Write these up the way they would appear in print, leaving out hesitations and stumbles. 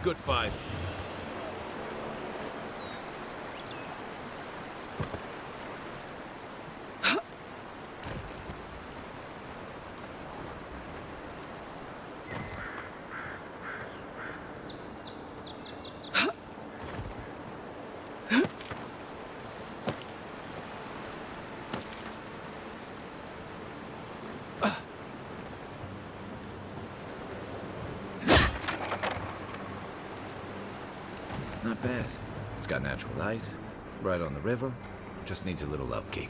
good fight. Not bad. It's got natural light, right on the river. Just needs a little upkeep.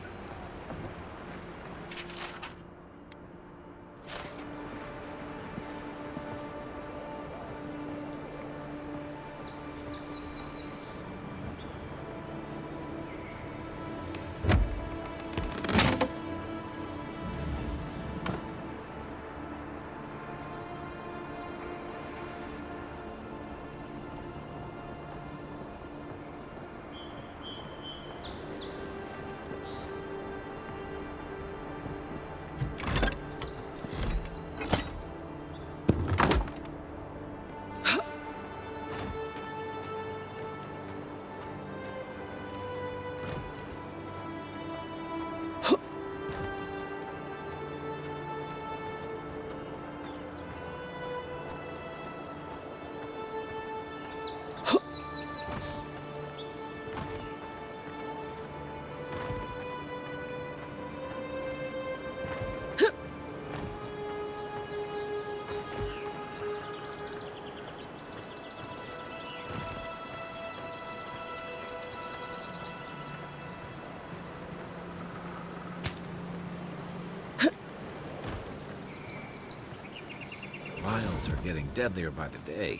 Wilds are getting deadlier by the day.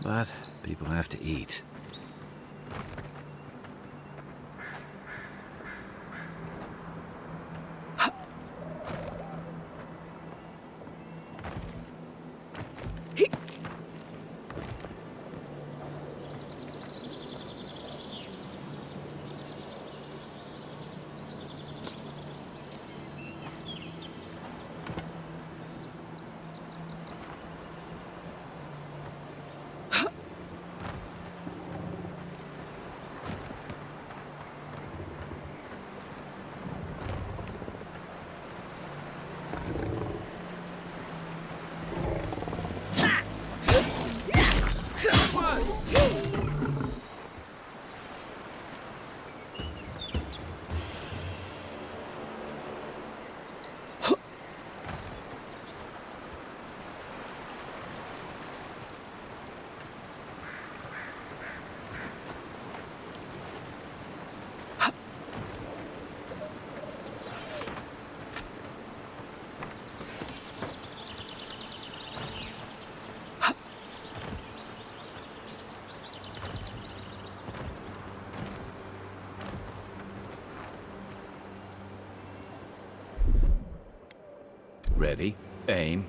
But people have to eat. Ready, aim.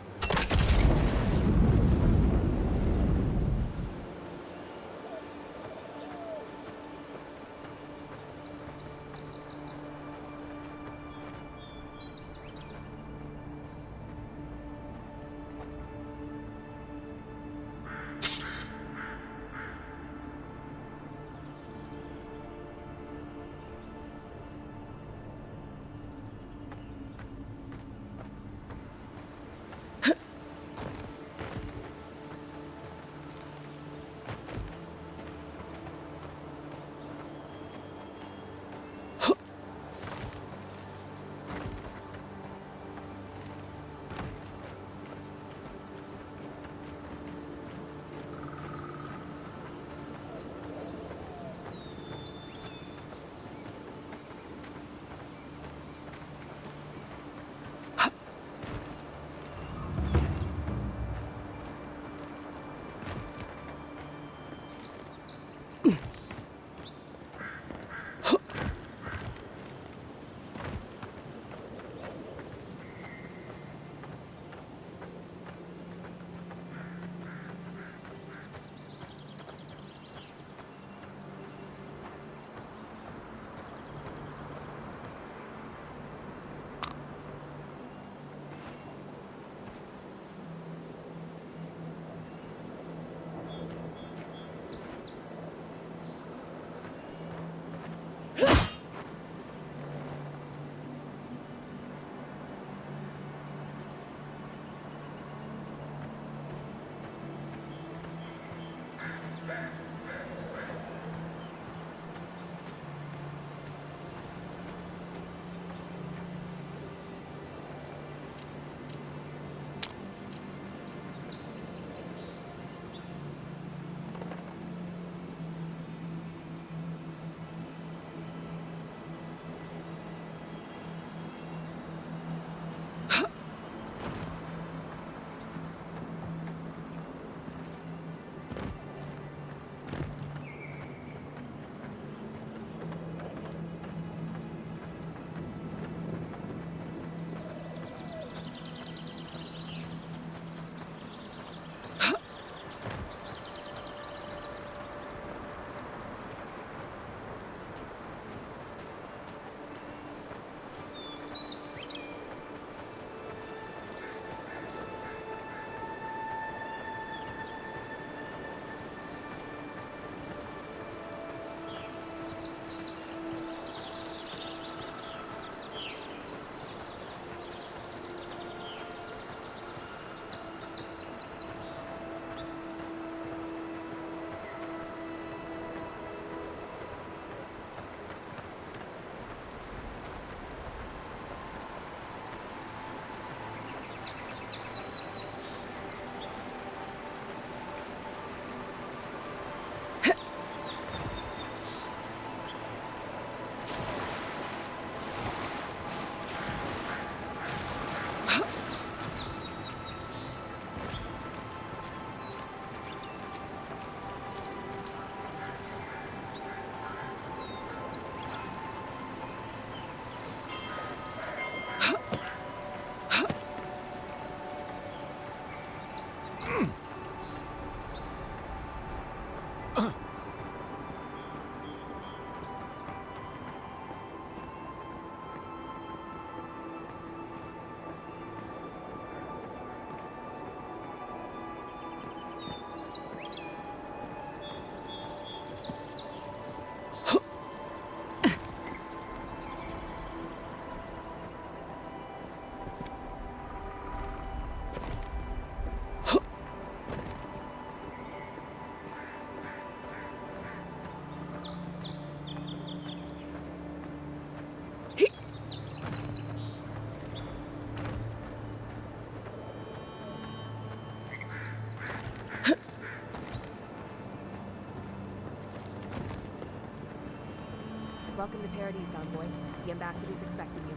Welcome to Paradise, Envoy. The ambassador's expecting you.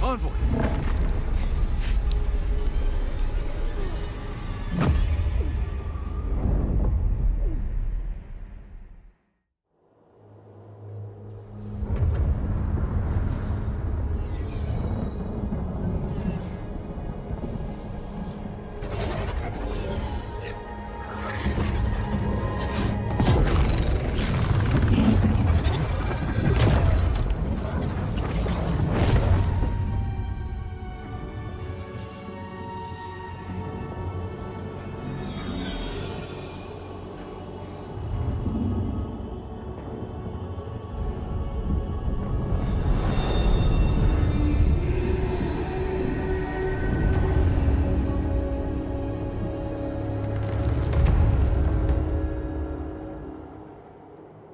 Envoy!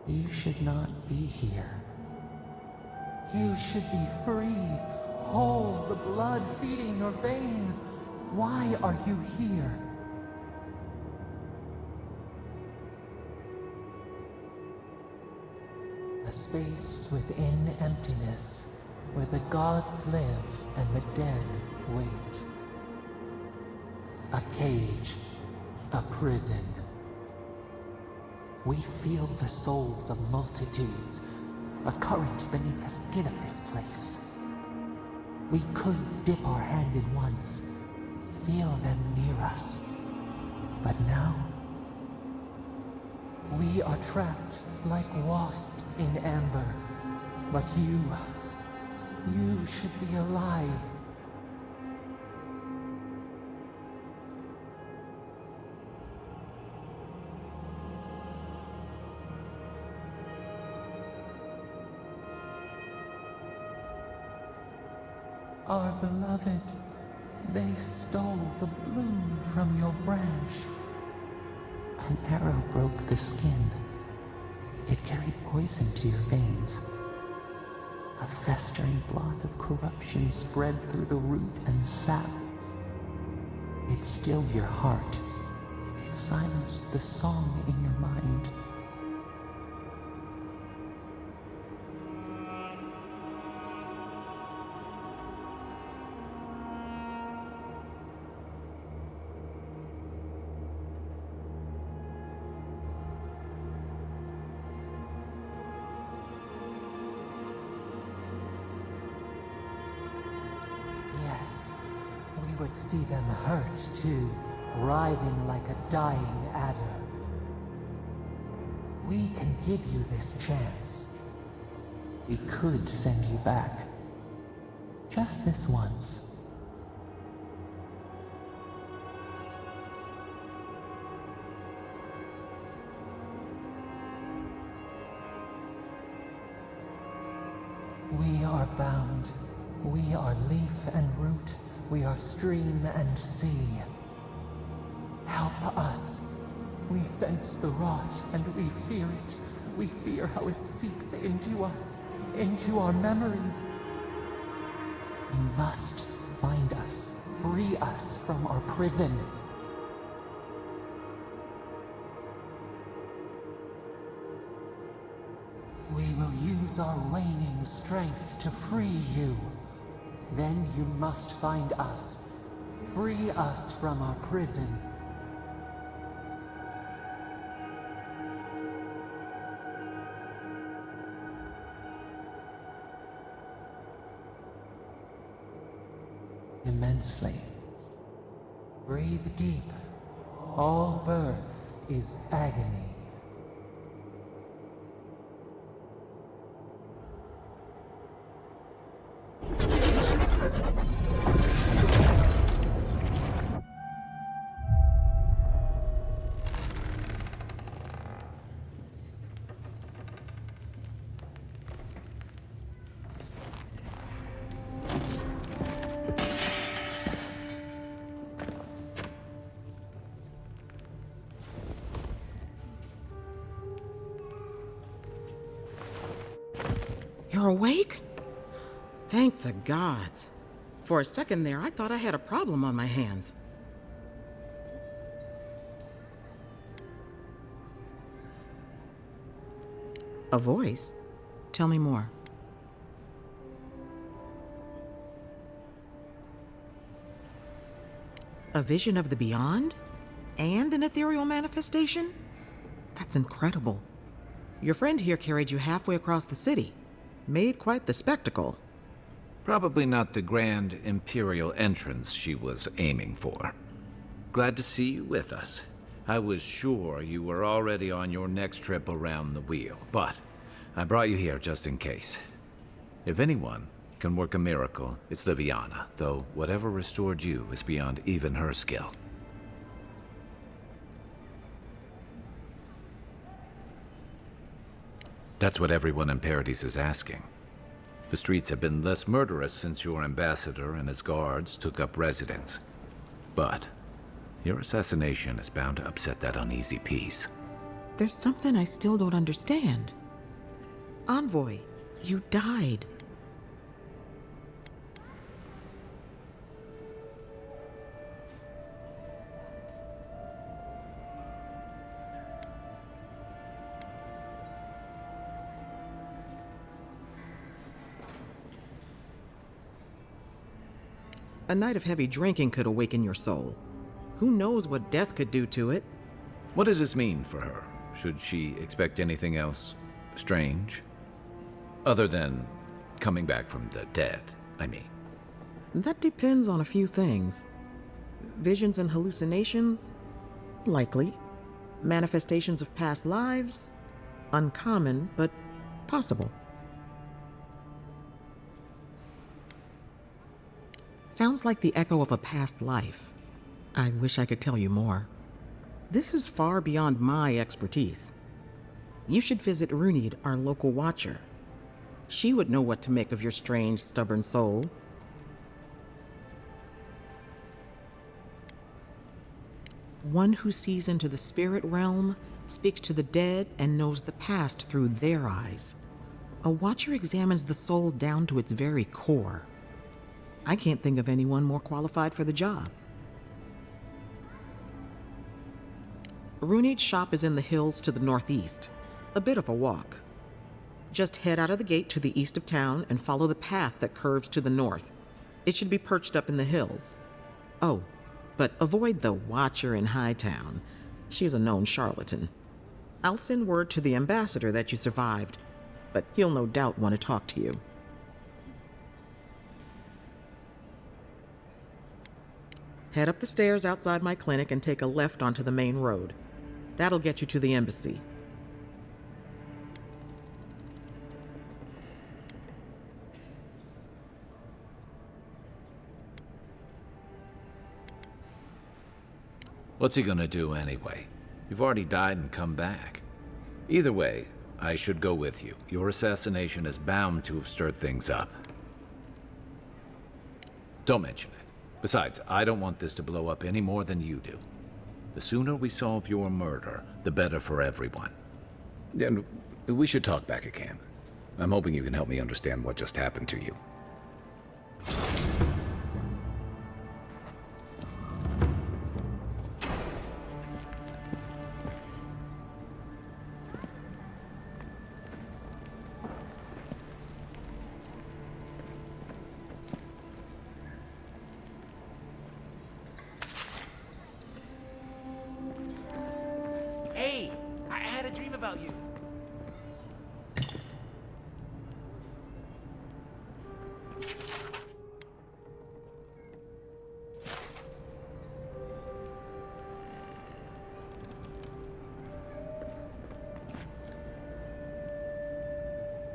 You should not be here. You should be free, whole, the blood feeding your veins. Why are you here? A space within emptiness, where the gods live and the dead wait. A cage, a prison. We feel the souls of multitudes, a current beneath the skin of this place. We could dip our hand in once, feel them near us. But now, we are trapped like wasps in amber. But you should be alive. Our beloved, they stole the bloom from your branch. An arrow broke the skin. It carried poison to your veins. A festering blot of corruption spread through the root and sap. It stilled your heart. It silenced the song in your mind. We would see them hurt too, writhing like a dying adder. We can give you this chance. We could send you back. Just this once. We are bound. We are leaf and root. We are stream and sea. Help us. We sense the rot and we fear it. We fear how it seeps into us, into our memories. You must find us, free us from our prison. We will use our waning strength to free you. Then you must find us. Free us from our prison. Immensely. Breathe deep. All birth is agony. You're awake? Thank the gods. For a second there, I thought I had a problem on my hands. A voice? Tell me more. A vision of the beyond? And an ethereal manifestation? That's incredible. Your friend here carried you halfway across the city. Made quite the spectacle. Probably not the grand imperial entrance she was aiming for. Glad to see you with us. I was sure you were already on your next trip around the wheel, but I brought you here just in case. If anyone can work a miracle, it's Liviana, though whatever restored you is beyond even her skill. That's what everyone in Paradise is asking. The streets have been less murderous since your ambassador and his guards took up residence. But your assassination is bound to upset that uneasy peace. There's something I still don't understand. Envoy, you died. A night of heavy drinking could awaken your soul. Who knows what death could do to it? What does this mean for her? Should she expect anything else strange? Other than coming back from the dead, I mean. That depends on a few things. Visions and hallucinations? Likely. Manifestations of past lives? Uncommon, but possible. Sounds like the echo of a past life. I wish I could tell you more. This is far beyond my expertise. You should visit Runid, our local watcher. She would know what to make of your strange, stubborn soul. One who sees into the spirit realm, speaks to the dead, and knows the past through their eyes. A watcher examines the soul down to its very core. I can't think of anyone more qualified for the job. Runid's shop is in the hills to the northeast. A bit of a walk. Just head out of the gate to the east of town and follow the path that curves to the north. It should be perched up in the hills. Oh, but avoid the Watcher in Hightown. She's a known charlatan. I'll send word to the ambassador that you survived, but he'll no doubt want to talk to you. Head up the stairs outside my clinic and take a left onto the main road. That'll get you to the embassy. What's he gonna do anyway? You've already died and come back. Either way, I should go with you. Your assassination is bound to have stirred things up. Don't mention it. Besides, I don't want this to blow up any more than you do. The sooner we solve your murder, the better for everyone. And we should talk back at camp. I'm hoping you can help me understand what just happened to you. Hey, I had a dream about you.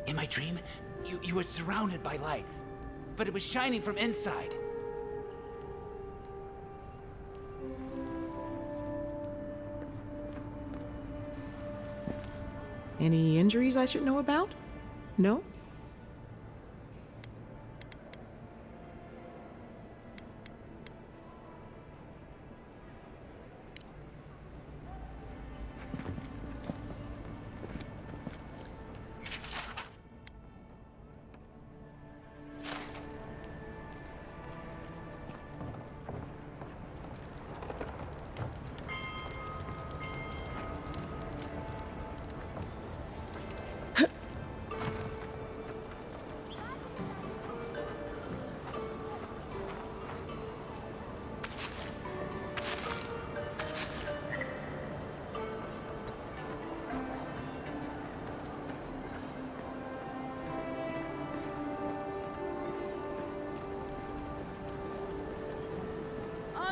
In my dream, you were surrounded by light, but it was shining from inside. Any injuries I should know about? No?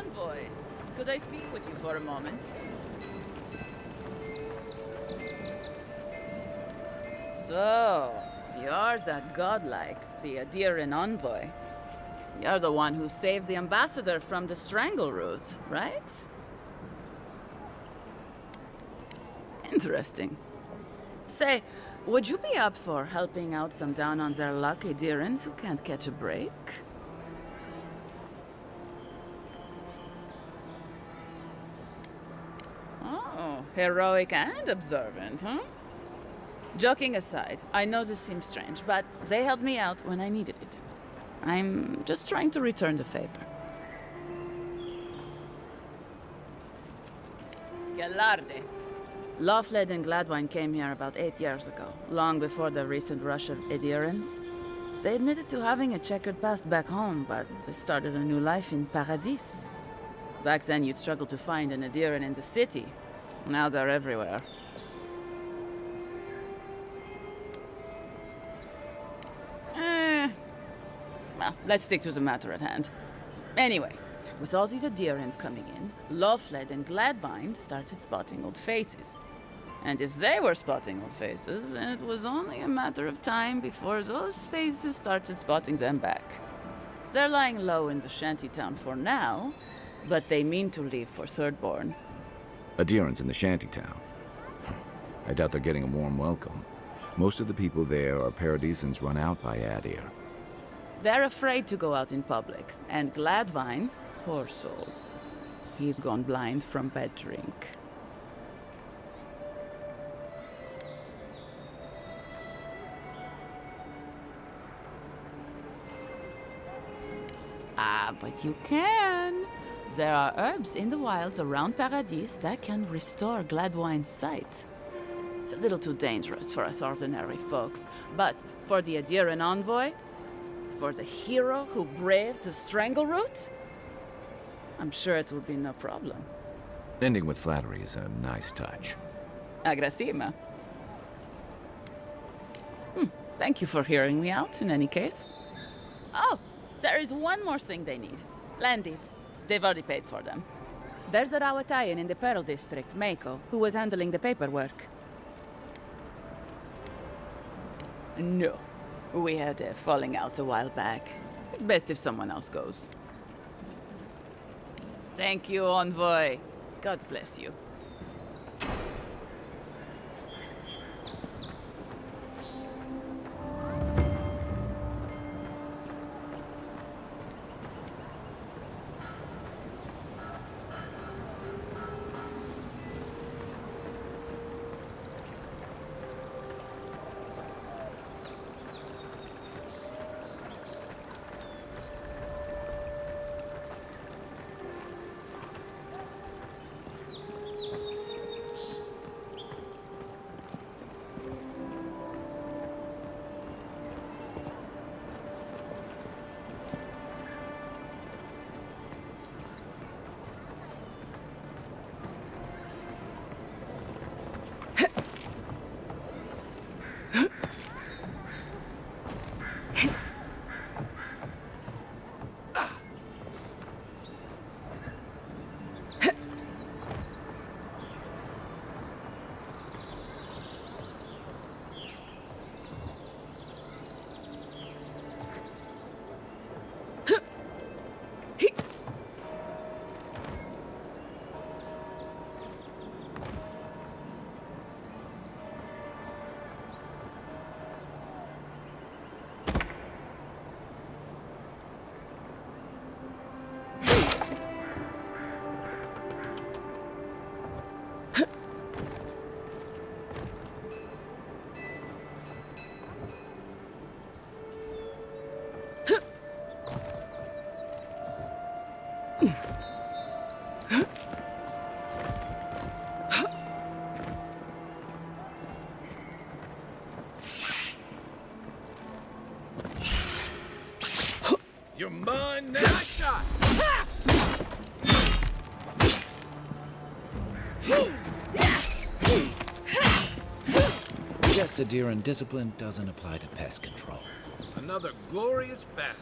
Envoy. Could I speak with you for a moment? So, you're that godlike, the Adiran Envoy. You're the one who saves the ambassador from the Strangleroot, right? Interesting. Say, would you be up for helping out some down-on-their-luck Adirans who can't catch a break? Oh, heroic and observant, huh? Joking aside, I know this seems strange, but they helped me out when I needed it. I'm just trying to return the favor. Galarde. Lawfled and Gladwine came here about 8 years ago, long before the recent rush of Edirans. They admitted to having a checkered past back home, but they started a new life in Paradis. Back then, you'd struggle to find an Ediran in the city. Now they're everywhere. Well, let's stick to the matter at hand. Anyway, with all these Adirans coming in, Lawfled and Gladwine started spotting old faces. And if they were spotting old faces, it was only a matter of time before those faces started spotting them back. They're lying low in the shantytown for now, but they mean to leave for Thirdborn. Adherents in the shantytown. I doubt they're getting a warm welcome. Most of the people there are Paradisans run out by Adir. They're afraid to go out in public, and Gladwine, poor soul, he's gone blind from bad drink. Ah, but you can. There are herbs in the wilds around Paradis that can restore Gladwine's sight. It's a little too dangerous for us ordinary folks, but for the Adiran Envoy, for the hero who braved the Strangleroot, I'm sure it will be no problem. Ending with flattery is a nice touch. Agrasima. Thank you for hearing me out, in any case. Oh, there is one more thing they need. Land deeds. They've already paid for them. There's a Rawatayan in the Pearl District, Mako, who was handling the paperwork. No. We had a falling out a while back. It's best if someone else goes. Thank you, Envoy. God bless you. You're mine now! Nice shot! Guess Adiran discipline doesn't apply to pest control. Another glorious battle.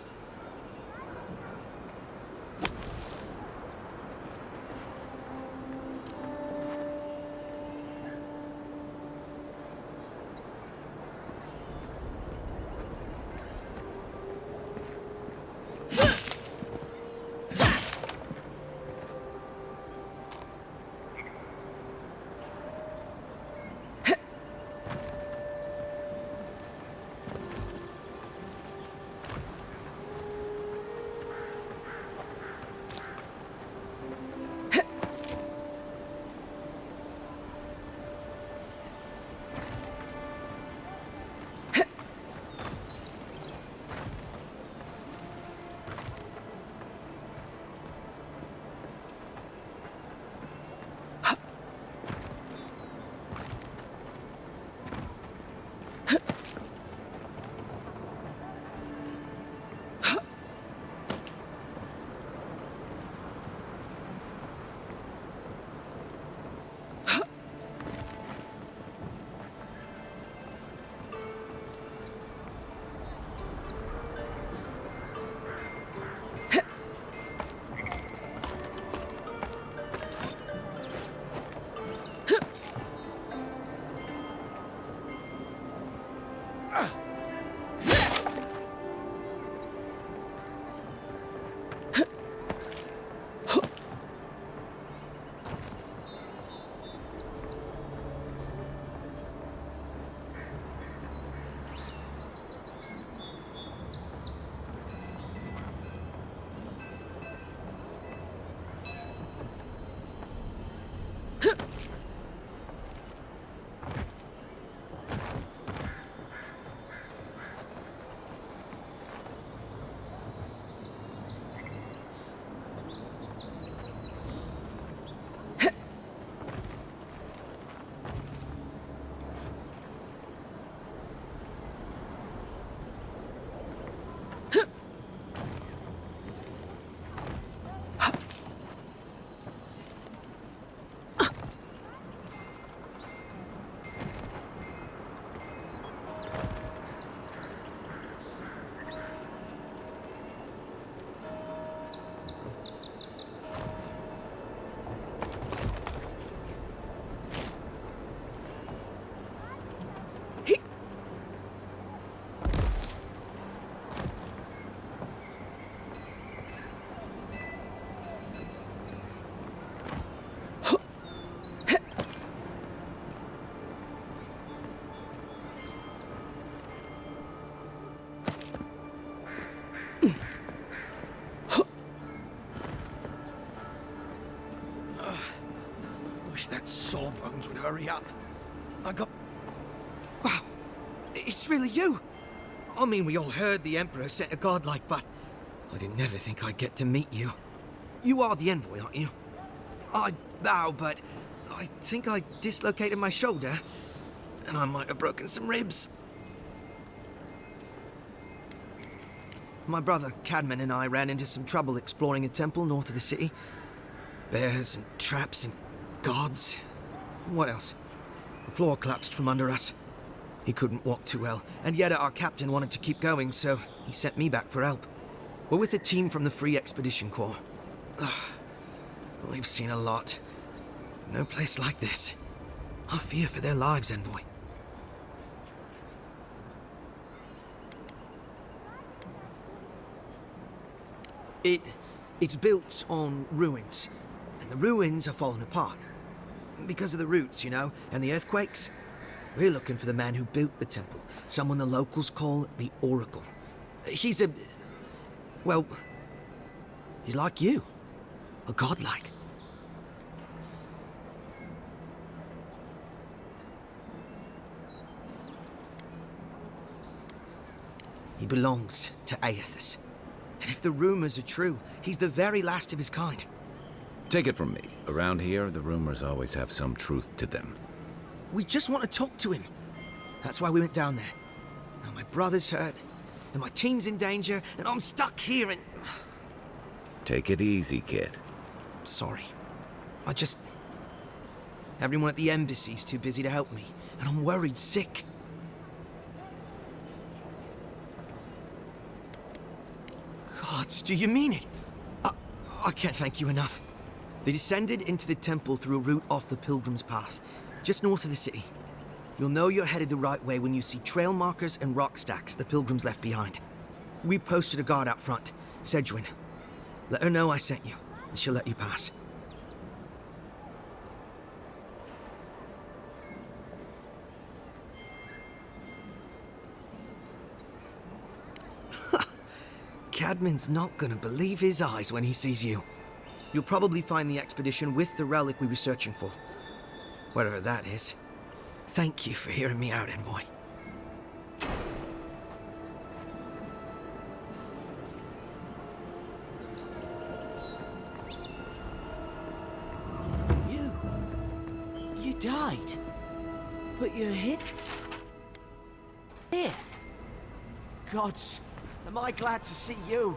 hurry up. I got... Wow, it's really you! I mean, we all heard the Emperor sent a godlike, but I didn't never think I'd get to meet you. You are the envoy, aren't you? I bow, but I think I dislocated my shoulder, and I might have broken some ribs. My brother, Cadman, and I ran into some trouble exploring a temple north of the city. Bears and traps and guards. What else? The floor collapsed from under us. He couldn't walk too well, and yet our captain wanted to keep going, so he sent me back for help. We're with a team from the Free Expedition Corps. We've seen a lot. No place like this. I fear for their lives, envoy. It's built on ruins, and the ruins are falling apart. Because of the roots, you know, and the earthquakes. We're looking for the man who built the temple, someone the locals call the Oracle. He's well, he's like you. A godlike. He belongs to Aethys. And if the rumors are true, he's the very last of his kind. Take it from me. Around here, the rumors always have some truth to them. We just want to talk to him. That's why we went down there. Now my brother's hurt, and my team's in danger, and I'm stuck here and... Take it easy, kid. Sorry. Everyone at the embassy's too busy to help me, and I'm worried sick. Gods, do you mean it? I can't thank you enough. They descended into the temple through a route off the Pilgrim's Path, just north of the city. You'll know you're headed the right way when you see trail markers and rock stacks the Pilgrims left behind. We posted a guard out front, Sedgwin. Let her know I sent you, and she'll let you pass. Cadman's not gonna believe his eyes when he sees you. You'll probably find the expedition with the relic we were searching for. Whatever that is. Thank you for hearing me out, envoy. You died. But you're here. Gods, am I glad to see you.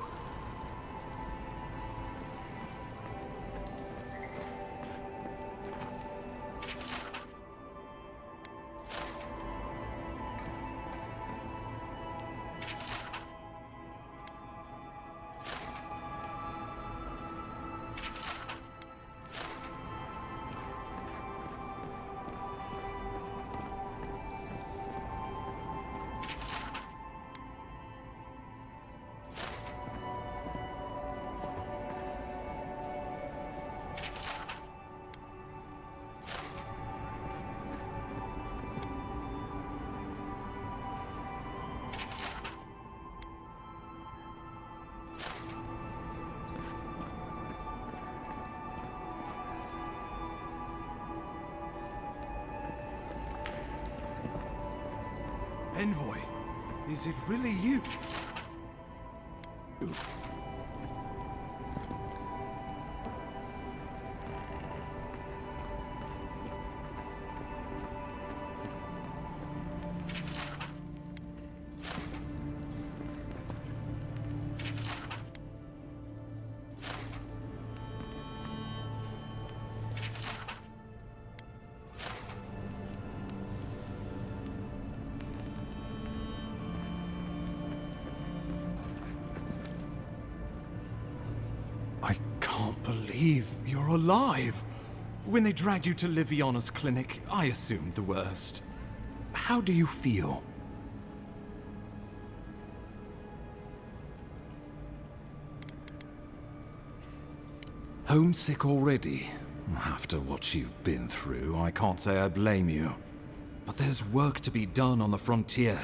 Envoy, is it really you? I can't believe you're alive. When they dragged you to Liviana's clinic, I assumed the worst. How do you feel? Homesick already? After what you've been through, I can't say I blame you. But there's work to be done on the frontier.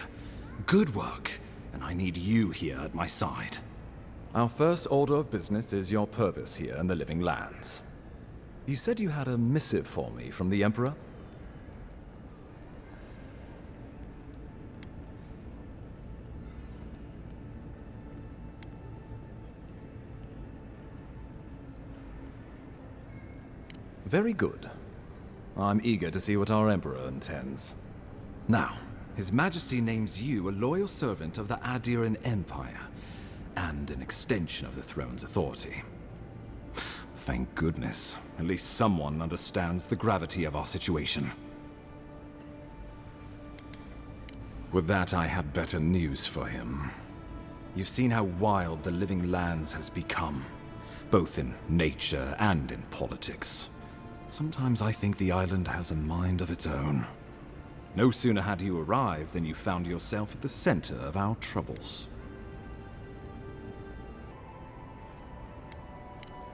Good work, and I need you here at my side. Our first order of business is your purpose here in the Living Lands. You said you had a missive for me from the Emperor? Very good. I'm eager to see what our Emperor intends. Now, His Majesty names you a loyal servant of the Adiran Empire, and an extension of the throne's authority. Thank goodness. At least someone understands the gravity of our situation. With that, I have better news for him. You've seen how wild the Living Lands has become, both in nature and in politics. Sometimes I think the island has a mind of its own. No sooner had you arrived than you found yourself at the center of our troubles.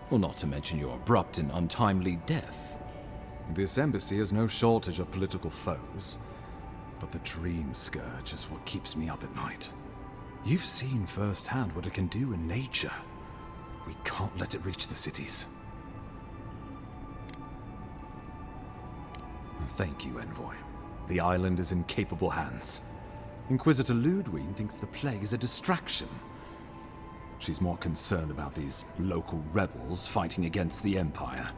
Well, not to mention your abrupt and untimely death. This embassy has no shortage of political foes, but the Dream Scourge is what keeps me up at night. You've seen firsthand what it can do in nature. We can't let it reach the cities. Thank you, Envoy. The island is in capable hands. Inquisitor Ludwig thinks the plague is a distraction. She's more concerned about these local rebels fighting against the Empire.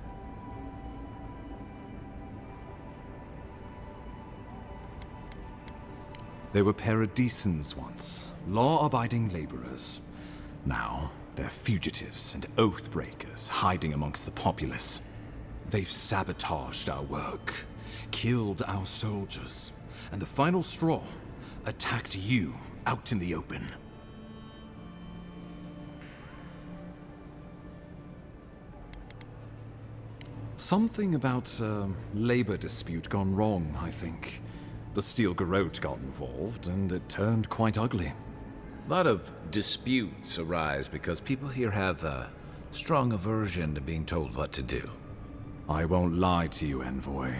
They were paradisans once, law-abiding laborers. Now, they're fugitives and oath-breakers hiding amongst the populace. They've sabotaged our work, killed our soldiers, and the final straw, attacked you out in the open. Something about a labor dispute gone wrong, I think. The Steel Garrote got involved, and it turned quite ugly. A lot of disputes arise because people here have a strong aversion to being told what to do. I won't lie to you, Envoy.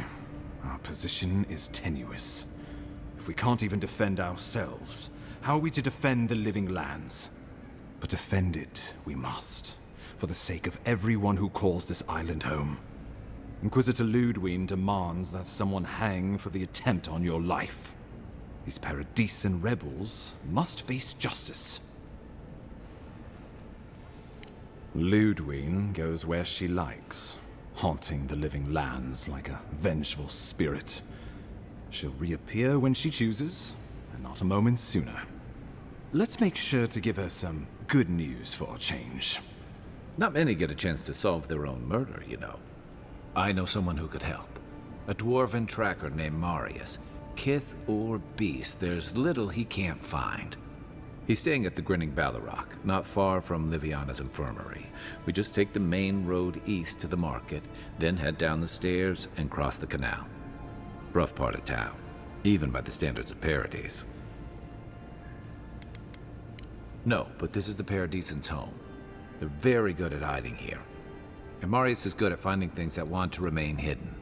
Our position is tenuous. If we can't even defend ourselves, how are we to defend the Living Lands? But defend it we must, for the sake of everyone who calls this island home. Inquisitor Ludwig demands that someone hang for the attempt on your life. These Paradisan rebels must face justice. Ludwig goes where she likes, haunting the Living Lands like a vengeful spirit. She'll reappear when she chooses, and not a moment sooner. Let's make sure to give her some good news for a change. Not many get a chance to solve their own murder, you know. I know someone who could help. A dwarven tracker named Marius. Kith or beast, there's little he can't find. He's staying at the Grinning Ballarrock, not far from Liviana's infirmary. We just take the main road east to the market, then head down the stairs and cross the canal. Rough part of town, even by the standards of Paradise. No, but this is the Paradisans' home. They're very good at hiding here. And Marius is good at finding things that want to remain hidden.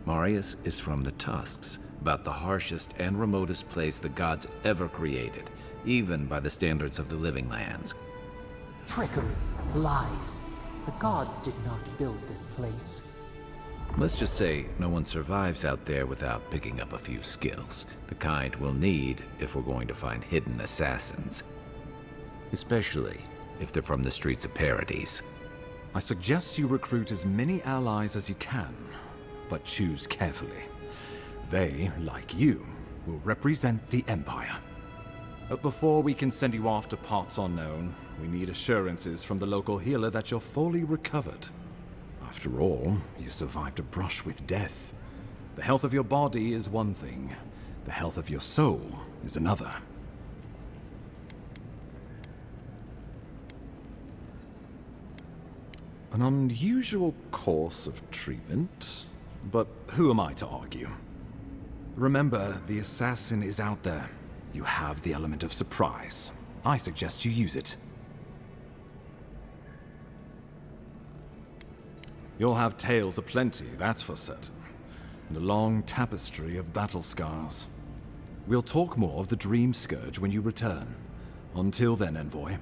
Marius is from the Tusks, about the harshest and remotest place the gods ever created, even by the standards of the Living Lands. Trickery, lies. The gods did not build this place. Let's just say no one survives out there without picking up a few skills, the kind we'll need if we're going to find hidden assassins. Especially if they're from the streets of Paradise. I suggest you recruit as many allies as you can, but choose carefully. They, like you, will represent the Empire. But before we can send you off to parts unknown, we need assurances from the local healer that you're fully recovered. After all, you survived a brush with death. The health of your body is one thing, the health of your soul is another. An unusual course of treatment, but who am I to argue? Remember, the assassin is out there. You have the element of surprise. I suggest you use it. You'll have tales aplenty, that's for certain, and a long tapestry of battle scars. We'll talk more of the Dream Scourge when you return. Until then, Envoy.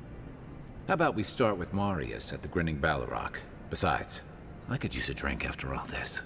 How about we start with Marius at the Grinning Ballarrock? Besides, I could use a drink after all this.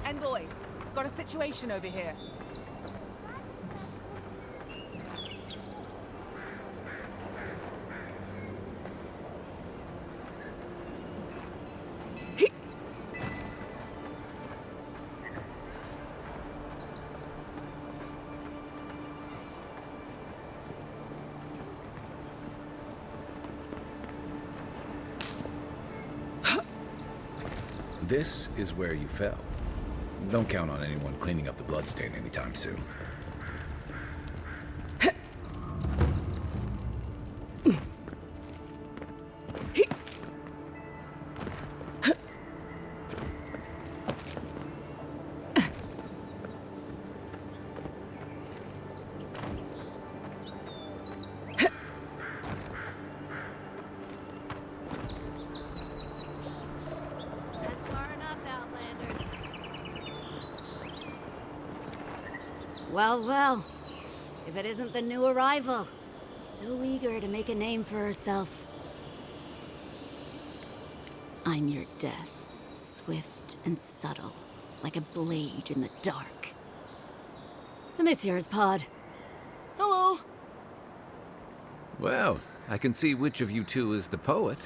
Envoy, got a situation over here. This is where you fell. Don't count on anyone cleaning up the bloodstain anytime soon. That's far enough, Outlander. Well, well. If it isn't the new arrival. So eager to make a name for herself. I'm your death. Swift and subtle. Like a blade in the dark. And this here is Pod. Hello! Well, I can see which of you two is the poet.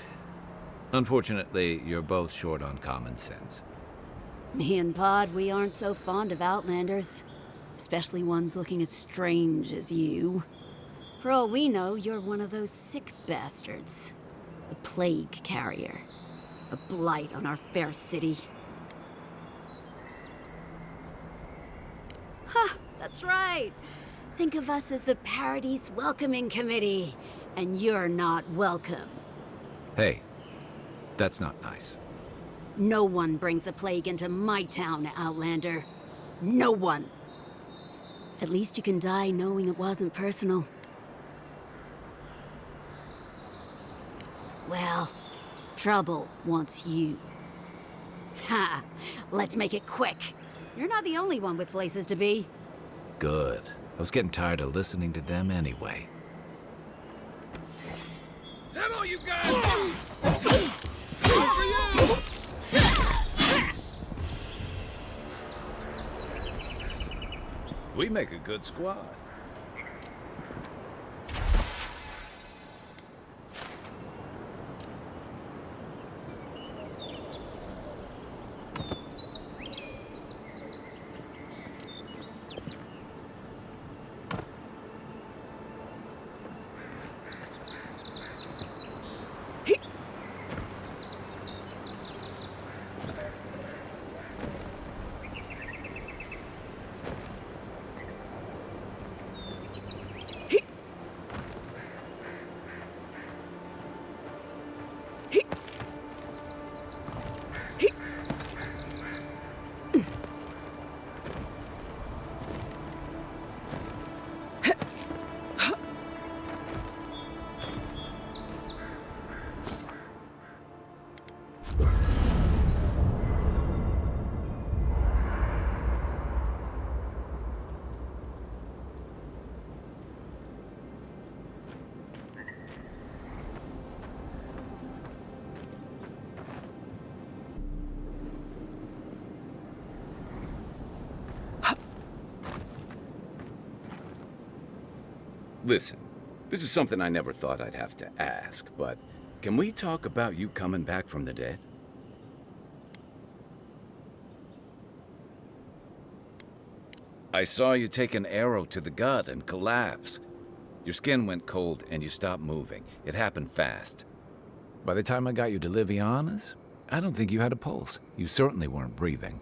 Unfortunately, you're both short on common sense. Me and Pod, we aren't so fond of Outlanders. Especially ones looking as strange as you. For all we know, you're one of those sick bastards. A plague carrier. A blight on our fair city. Ha! That's right! Think of us as the Paradise Welcoming Committee. And you're not welcome. Hey, that's not nice. No one brings the plague into my town, Outlander. No one. At least you can die knowing it wasn't personal. Well, trouble wants you. Ha! Let's make it quick. You're not the only one with places to be. Good. I was getting tired of listening to them anyway. Is that all you got? For you! We make a good squad. Listen, this is something I never thought I'd have to ask, but can we talk about you coming back from the dead? I saw you take an arrow to the gut and collapse. Your skin went cold and you stopped moving. It happened fast. By the time I got you to Liviana's, I don't think you had a pulse. You certainly weren't breathing.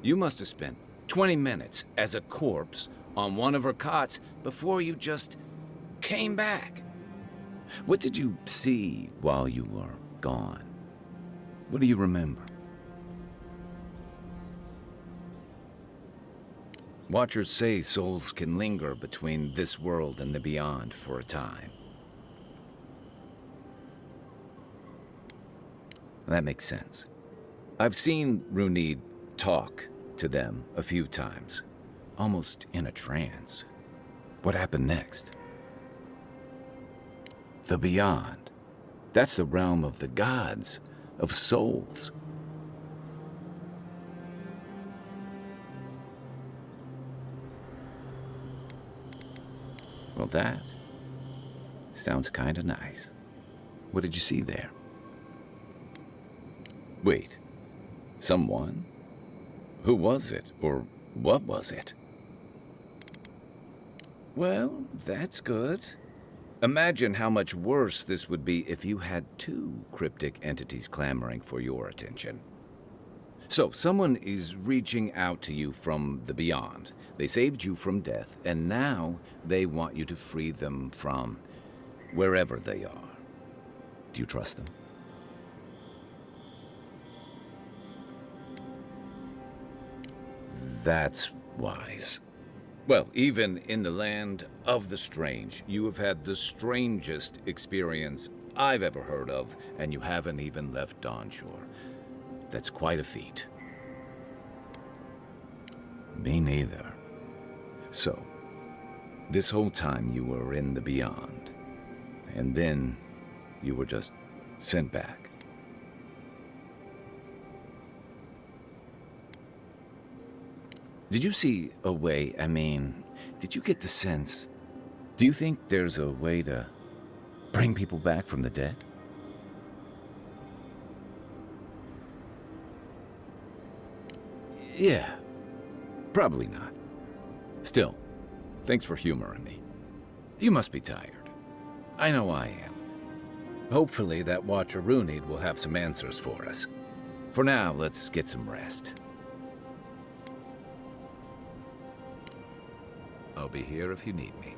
You must have spent 20 minutes as a corpse on one of her cots before you just came back. What did you see while you were gone? What do you remember? Watchers say souls can linger between this world and the beyond for a time. That makes sense. I've seen Runid talk to them a few times, almost in a trance. What happened next? The beyond. That's the realm of the gods, of souls. Well, that sounds kind of nice. What did you see there? Wait, someone? Who was it, or what was it? Well, that's good. Imagine how much worse this would be if you had two cryptic entities clamoring for your attention. So, someone is reaching out to you from the beyond. They saved you from death, and now they want you to free them from wherever they are. Do you trust them? That's wise. Well, even in the land of the strange, you have had the strangest experience I've ever heard of, and you haven't even left onshore. That's quite a feat. Me neither. So, this whole time you were in the beyond, and then you were just sent back. Did you see a way, did you get the sense, do you think there's a way to bring people back from the dead? Yeah, probably not. Still, thanks for humoring me. You must be tired. I know I am. Hopefully that Watcher Runid will have some answers for us. For now, let's get some rest. I'll be here if you need me.